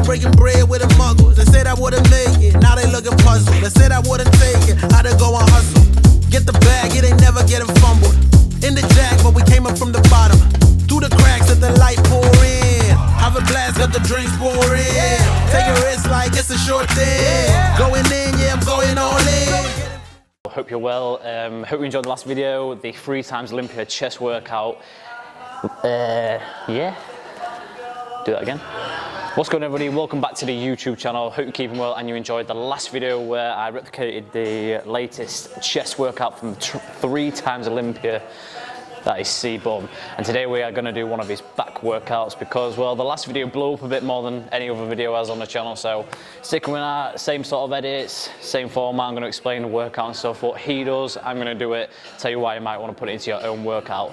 breaking bread with the muggles. They said I wouldn't make it, now they looking puzzled. They said I wouldn't take it, how to go and hustle. Get the bag, it ain't never getting fumbled. In the jack, but we came up from the bottom. Through the cracks, let the light pour in. Have a blast, let the drinks pour in. Take a risk like it's a short thing. Going in, yeah, I'm going all in. Hope you're well. Hope you enjoyed the last video, the 3 times Olympia chest workout. Yeah, do that again. What's going on, everybody? Welcome back to the YouTube channel. Hope you're keeping well and you enjoyed the last video where I replicated the latest chest workout from 3 times Olympia. That is C-Bum. And today we are going to do one of his back workouts because, well, the last video blew up a bit more than any other video has on the channel. So sticking with that, same sort of edits, same format. I'm going to explain the workout and stuff, what he does. I'm going to do it, tell you why you might want to put it into your own workout.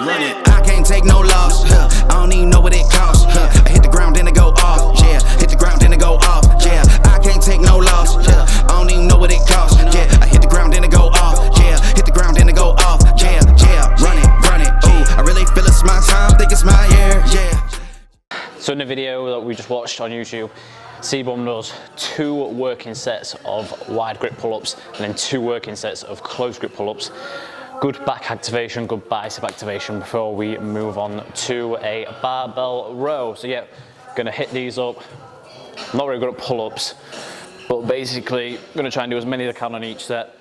Run it. I can't take no loss. I don't even know what it costs. I hit the ground then it go off. Yeah, hit the ground then it go off. Yeah, I can't take no loss. I don't even know what it costs. Yeah, I hit the ground then it go off. Yeah, hit the ground then it go off. Yeah, run it. Ooh, I really feel it's my time. Think it's my year. Yeah. So in the video that we just watched on YouTube, C-Bum does 2 working sets of wide grip pull-ups and then 2 working sets of close grip pull-ups. Good back activation, good bicep activation before we move on to a barbell row. So yeah, gonna hit these up. I'm not very good at pull-ups, but basically gonna try and do as many as I can on each set.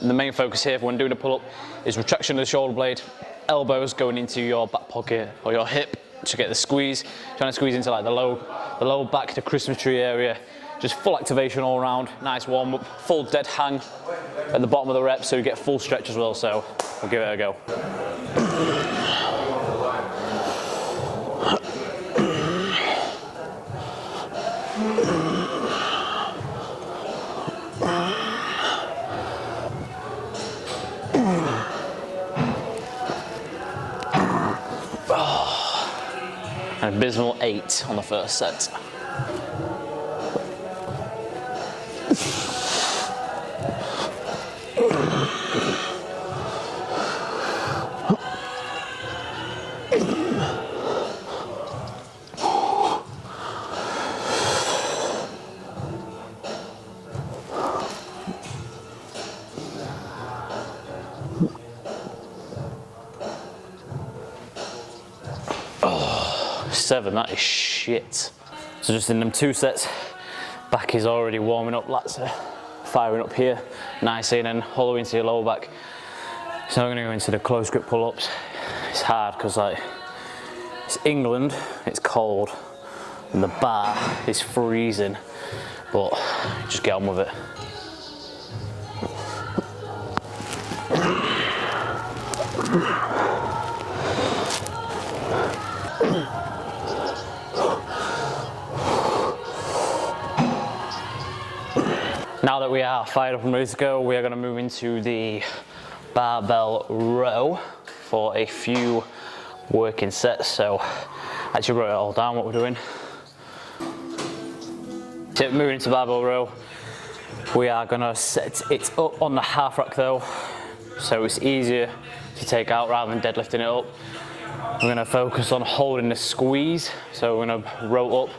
And the main focus here when doing a pull-up is retraction of the shoulder blade, elbows going into your back pocket or your hip to get the squeeze, trying to squeeze into like the low back, the Christmas tree area. Just full activation all around, nice warm up, full dead hang at the bottom of the rep so you get full stretch as well, so we'll give it a go. An abysmal 8 on the first set. Oh, 7, that is shit. So just in them 2 sets, back is already warming up, lats are firing up here nicely and then hollow into your lower back. So I'm going to go into the close grip pull-ups. It's hard because like it's England, it's cold and the bar is freezing, but just get on with it. Now that we are fired up and ready to go, we are going to move into the barbell row for a few working sets. So I actually wrote it all down what we're doing. So moving into barbell row, we are going to set it up on the half rack though, so it's easier to take out rather than deadlifting it up. We're going to focus on holding the squeeze, so we're going to roll up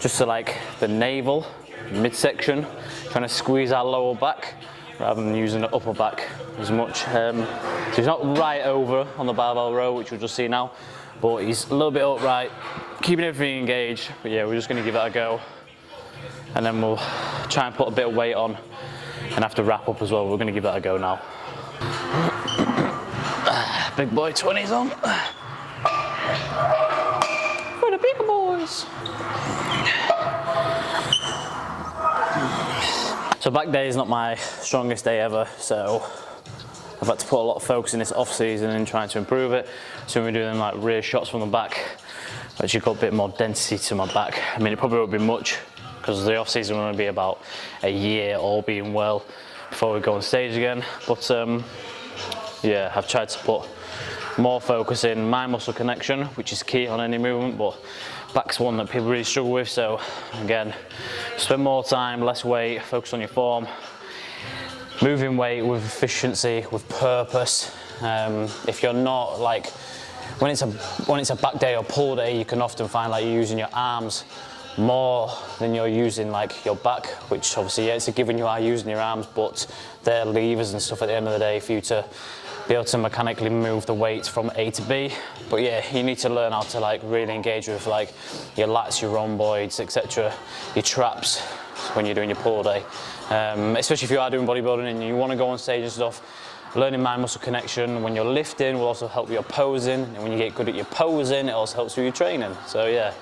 just to like the navel, midsection, trying to squeeze our lower back rather than using the upper back as much. So he's not right over on the barbell row, which we'll just see now, but he's a little bit upright, keeping everything engaged. But yeah, we're just going to give that a go, and then we'll try and put a bit of weight on and have to wrap up as well. We're going to give that a go now. Big boy 20s on. For the big boys. So back day is not my strongest day ever, so I've had to put a lot of focus in this off season and trying to improve it. So we're doing like rear shots from the back, I've actually got a bit more density to my back. I mean, it probably won't be much because the off season will be about a year, all being well, before we go on stage again. But yeah, I've tried to put more focus in my muscle connection, which is key on any movement, but back's one that people really struggle with. So again, spend more time, less weight, focus on your form, moving weight with efficiency, with purpose. If you're not like when it's a back day or pull day, you can often find like you're using your arms more than you're using like your back, which obviously, yeah, it's a given you are using your arms, but they're levers and stuff at the end of the day for you to be able to mechanically move the weight from A to B. But yeah, you need to learn how to like really engage with like your lats, your rhomboids, etc., your traps when you're doing your pull day. Especially if you are doing bodybuilding and you want to go on stage and stuff, learning mind muscle connection when you're lifting will also help your posing, and when you get good at your posing, it also helps with your training. So yeah.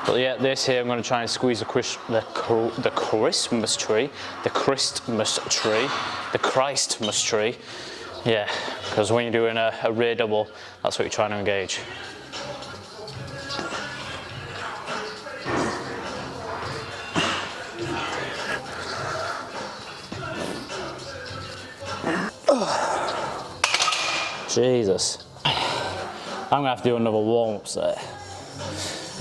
But yeah, this here, I'm going to try and squeeze the Christmas tree. Yeah, because when you're doing a rear double, that's what you're trying to engage. Jesus. I'm going to have to do another warm-up set.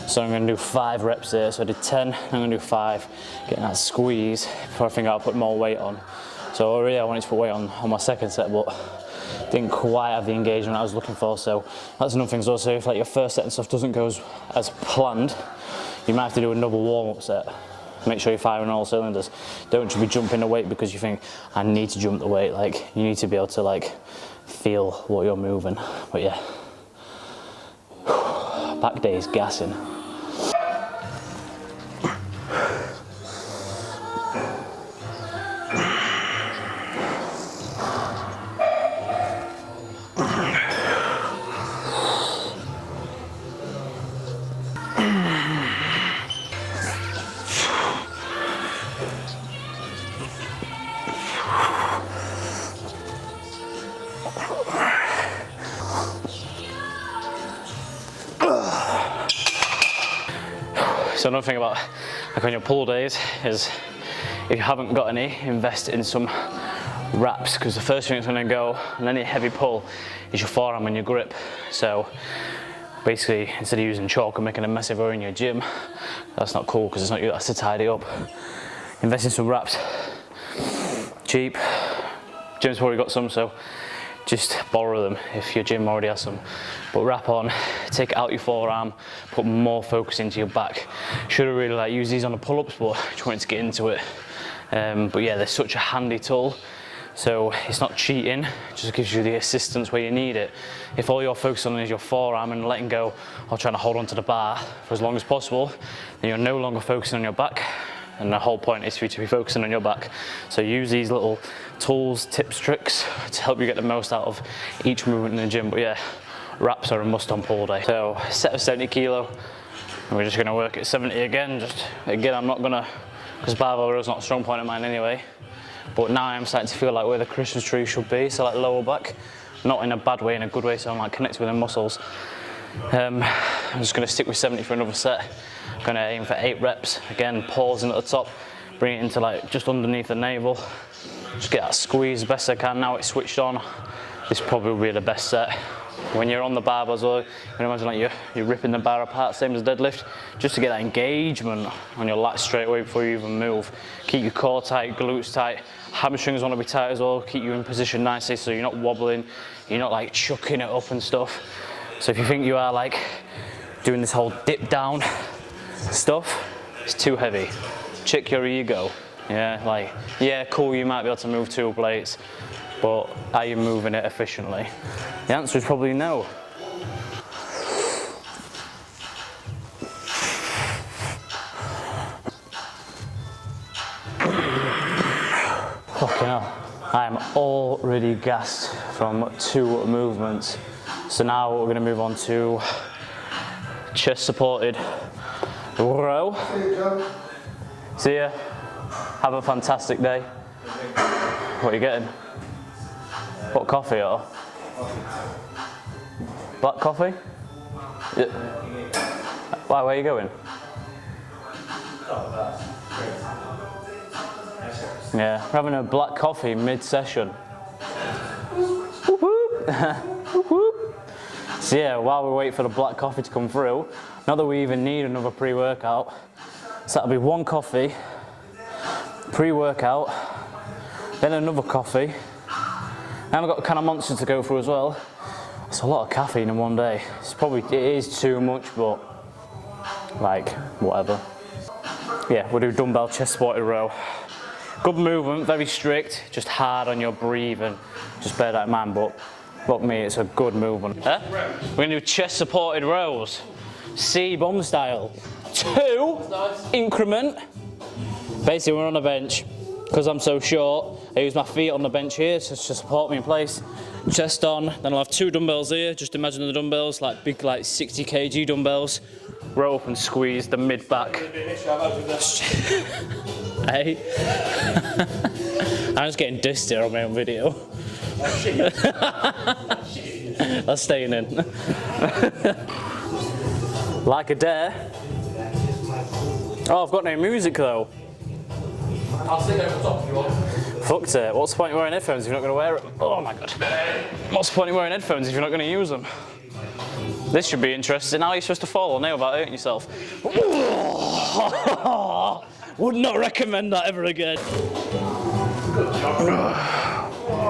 So I'm going to do 5 reps here. So I did 10, I'm going to do 5, getting that squeeze before I think I'll put more weight on. So really I wanted to put weight on my second set, but didn't quite have the engagement I was looking for. So that's another thing as well. So if like your first set and stuff doesn't go as planned, you might have to do another warm-up set. Make sure you're firing all cylinders. Don't just be jumping the weight because you think, I need to jump the weight. Like, you need to be able to like feel what you're moving. But yeah, back day is gassing. So another thing about like on your pull days is if you haven't got any, invest in some wraps, because the first thing that's going to go on any heavy pull is your forearm and your grip. So basically, instead of using chalk and making a massive error in your gym, that's not cool because it's not you that has to tidy up. Invest in some wraps. Cheap. Gym's already got some, so just borrow them if your gym already has some. But wrap on, take out your forearm, put more focus into your back. Should have really like used these on the pull-ups, but just wanted to get into it. But yeah, they're such a handy tool. So it's not cheating, it just gives you the assistance where you need it. If all you're focused on is your forearm and letting go or trying to hold onto the bar for as long as possible, then you're no longer focusing on your back. And the whole point is for you to be focusing on your back. So use these little tools, tips, tricks to help you get the most out of each movement in the gym. But yeah, wraps are a must on pull day. So set of 70 kilo, and we're just gonna work at 70 again. I'm not gonna, because barbell row is not a strong point of mine anyway. But now I'm starting to feel like where the Christmas tree should be, so like lower back. Not in a bad way, in a good way, so I'm like connected with the muscles. I'm just gonna stick with 70 for another set. Gonna aim for 8 reps. Again, pausing at the top, bring it into like just underneath the navel. Just get that squeeze as best I can. Now it's switched on. This probably will be the best set. When you're on the bar as well, you can imagine like you're ripping the bar apart, same as deadlift, just to get that engagement on your lats straight away before you even move. Keep your core tight, glutes tight. Hamstrings want to be tight as well. Keep you in position nicely so you're not wobbling, you're not like chucking it up and stuff. So if you think you are like doing this whole dip down stuff, it's too heavy. Check your ego. Yeah, like, yeah, cool, you might be able to move 2 plates, but are you moving it efficiently? The answer is probably no. Fucking hell. I am already gassed from 2 movements. So now we're going to move on to chest supported row. See ya. Have a fantastic day. What are you getting? What, coffee or? Black coffee? Yeah. Why, where are you going? Yeah, we're having a black coffee mid-session. Whoop whoop. Whoop whoop. So yeah, while we wait for the black coffee to come through, not that we even need another pre-workout, so that'll be 1 coffee, pre-workout, then another coffee. Now we've got a can of Monster to go through as well. It's a lot of caffeine in one day. It is too much, but like, whatever. Yeah, we'll do dumbbell chest supported row. Good movement, very strict, just hard on your breathing. Just bear that in mind, but fuck me, it's a good movement. We're gonna do chest supported rows. C-bum style. 2 increment. Basically, we're on a bench. Because I'm so short, I use my feet on the bench here to support me in place. Chest on, then I'll have 2 dumbbells here. Just imagine the dumbbells, like big, like 60 kg dumbbells. Row up and squeeze the mid back. Hey, I'm just getting dissed here on my own video. That's staying in. Like a dare. Oh, I've got no music though. I'll sing over top if you want. Fucked it. What's the point of wearing headphones if you're not going to wear it? Oh my god. What's the point of wearing headphones if you're not going to use them? This should be interesting. How are you supposed to fall or nail without hurting yourself? Would not recommend that ever again. Good job.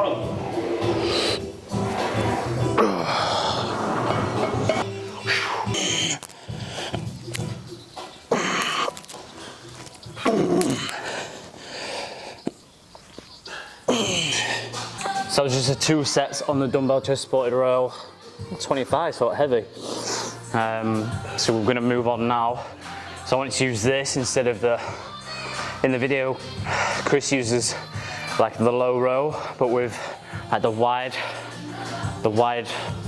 So it's just 2 sets on the dumbbell chest supported row. 25, so heavy. So we're going to move on now. So I want to use this instead of in the video, Chris uses like the low row, but with like the wide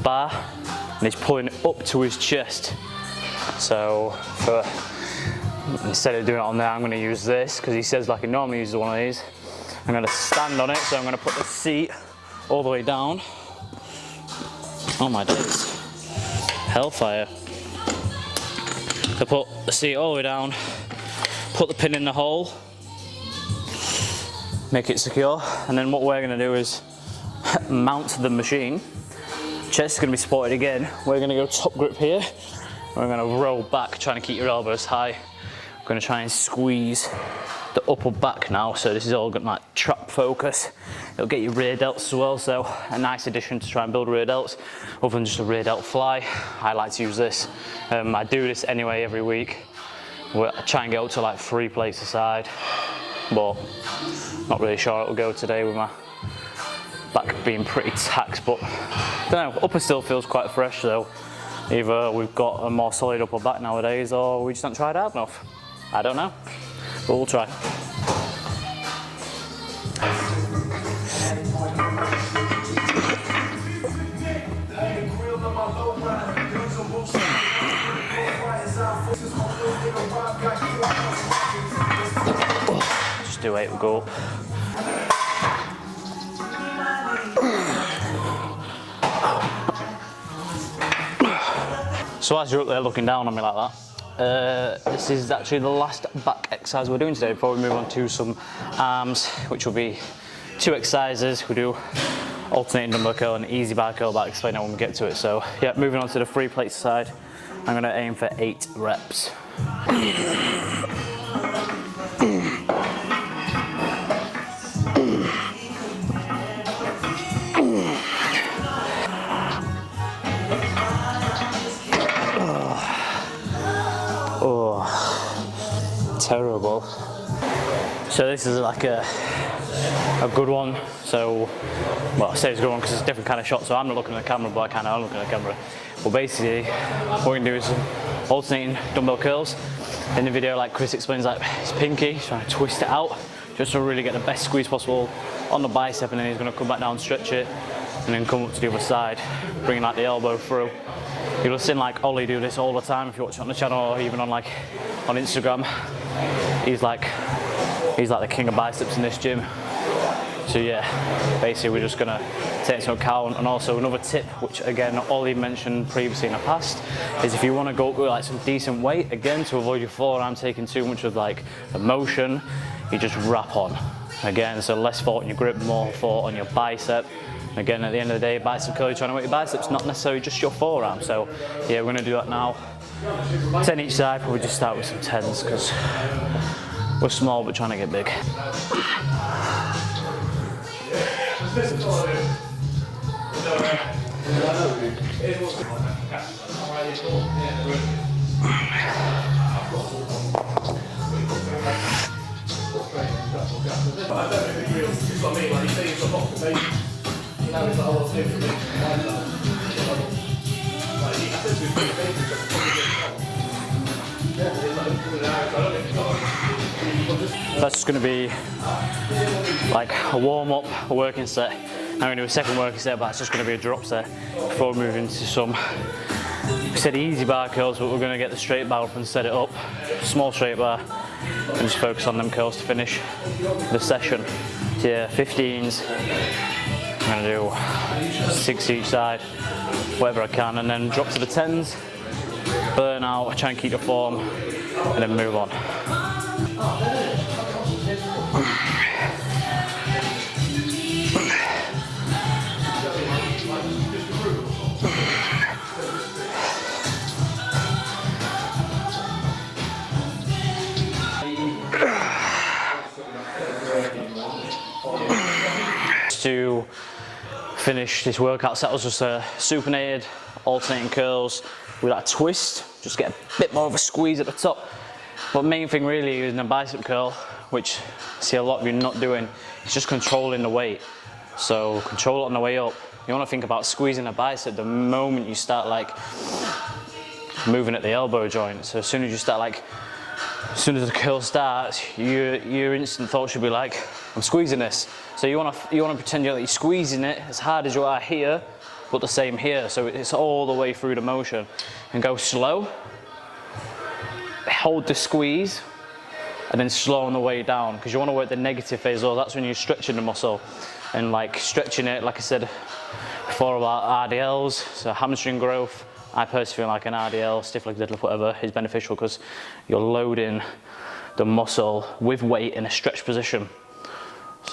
bar, and he's pulling it up to his chest. So instead of doing it on there, I'm going to use this because he says like he normally uses one of these. I'm going to stand on it, so I'm going to put the seat all the way down. Oh my days. Hellfire. So put the seat all the way down, put the pin in the hole, make it secure, and then what we're going to do is mount the machine. Chest is going to be supported again. We're going to go top grip here. We're going to roll back, trying to keep your elbows high. We're going to try and squeeze the upper back now, so this is all got like trap focus. It'll get you rear delts as well, so a nice addition to try and build rear delts, other than just a rear delt fly. I like to use this. I do this anyway every week. I try and get up to like 3 plates a side, but not really sure it'll go today with my back being pretty taxed, but I don't know, upper still feels quite fresh, so either we've got a more solid upper back nowadays or we just haven't tried hard enough. I don't know. But we'll try. Just do 8, we'll go up. So as you're up there looking down on me like that, this is actually the last back exercise we're doing today before we move on to some arms, which will be 2 exercises. We do alternating dumbbell curl and easy bar curl, but I'll explain that when we get to it. So yeah, moving on to the 3 plate side, I'm going to aim for 8 reps. Terrible. So this is like a good one. So, well, I say it's a good one because it's a different kind of shot, so I'm not looking at the camera, but I kind of am looking at the camera. But basically, what we're going to do is some alternating dumbbell curls. In the video, like Chris explains, like his pinky, he's trying to twist it out just to really get the best squeeze possible on the bicep, and then he's going to come back down, stretch it, and then come up to the other side, bringing like the elbow through. You'll have seen like Ollie do this all the time if you watch it on the channel or even on Instagram. He's like the king of biceps in this gym. So yeah, basically we're just gonna take into account. And also another tip, which again Ollie mentioned previously in the past, is if you want to go up with like some decent weight, again to avoid your forearm taking too much of like the motion, you just wrap on. Again, so less thought on your grip, more thought on your bicep. Again, at the end of the day, bicep curl, you're trying to work your biceps, not necessarily just your forearm. So yeah, we're gonna do that now. 10 each side, but we just start with some 10s because we're small but trying to get big. That's just going to be like a warm up, a working set. I'm going to do a second working set, but it's just going to be a drop set before we move into some, we said easy bar curls, but we're going to get the straight bar up and set it up. Small straight bar, and just focus on them curls to finish the session. So yeah, 15s. I'm going to do 6 each side, whatever I can, and then drop to the 10s, burn out, try and keep the form, and then move on. To finish this workout set was just a supinated alternating curls with that twist, just get a bit more of a squeeze at the top. But main thing really is in a bicep curl, which I see a lot of you not doing, is just controlling the weight. So control it on the way up. You want to think about squeezing a bicep the moment you start like moving at the elbow joint. So as soon as you start like, as soon as the curl starts, your instant thought should be like, I'm squeezing this. So you want to pretend you're squeezing it as hard as you are here, but the same here. So it's all the way through the motion. And go slow, hold the squeeze, and then slow on the way down, because you want to work the negative phase. Well, that's when you're stretching the muscle, and like stretching it, like I said before about RDLs, so hamstring growth. I personally feel like an RDL, stiff leg deadlift, whatever, is beneficial because you're loading the muscle with weight in a stretch position.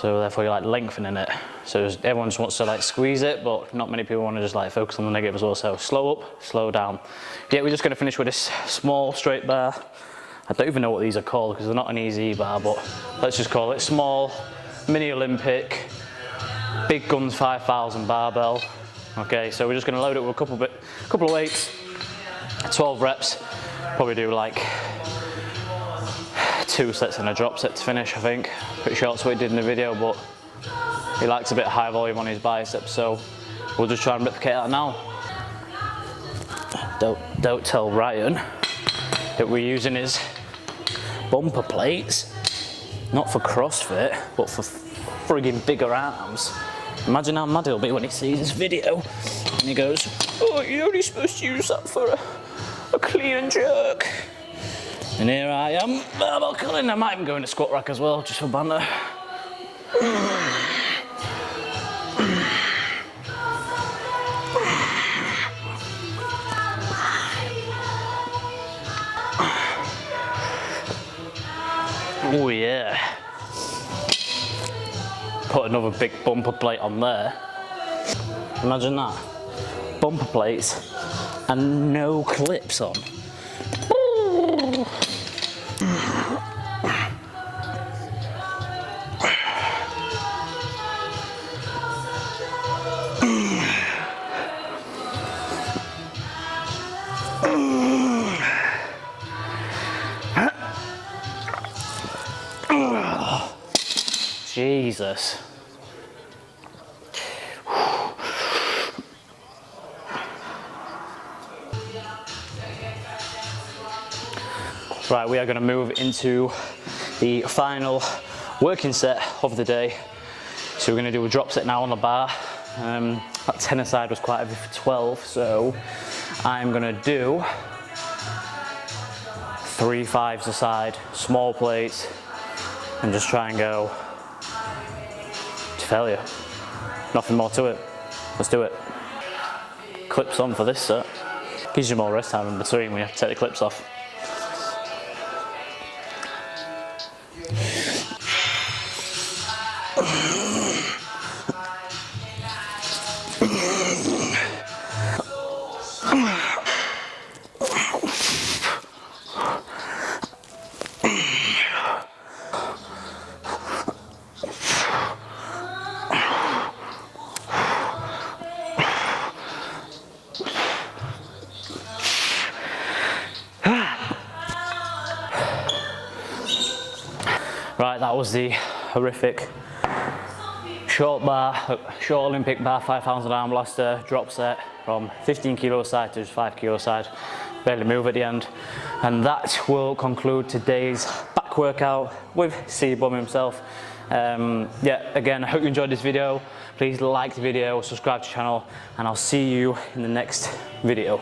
So therefore you're like lengthening it. So everyone just wants to like squeeze it, but not many people want to just like focus on the negative as well. So slow up, slow down. Yeah, we're just going to finish with this small straight bar. I don't even know what these are called because they're not an easy bar, but let's just call it small, mini Olympic, big guns 5,000 barbell. Okay, so we're just going to load it with a couple of weights, 12 reps, probably do like 2 sets and a drop set to finish, I think. Pretty sure that's what he did in the video, but he likes a bit of high volume on his biceps, so we'll just try and replicate that now. Don't tell Ryan that we're using his bumper plates, not for CrossFit, but for frigging bigger arms. Imagine how mad he'll be when he sees this video and he goes, oh, you're only supposed to use that for a clean and jerk. And here I am, barbell curling. I might even go into squat rack as well, just for banter. Oh yeah. Put another big bumper plate on there. Imagine that. Bumper plates and no clips on. Jesus. Right, we are going to move into the final working set of the day. So we're going to do a drop set now on the bar. That 10 aside was quite heavy for 12, so I'm going to do 3 5s aside, small plates, and just try and go to failure. Nothing more to it. Let's do it. Clips on for this set. Gives you more rest time in between when you have to take the clips off. Right, that was the horrific short Olympic bar 5,000 arm blaster drop set from 15 kilo side to 5 kilo side. Barely move at the end. And that will conclude today's back workout with C-Bum himself. Yeah, again, I hope you enjoyed this video. Please like the video, subscribe to the channel, and I'll see you in the next video.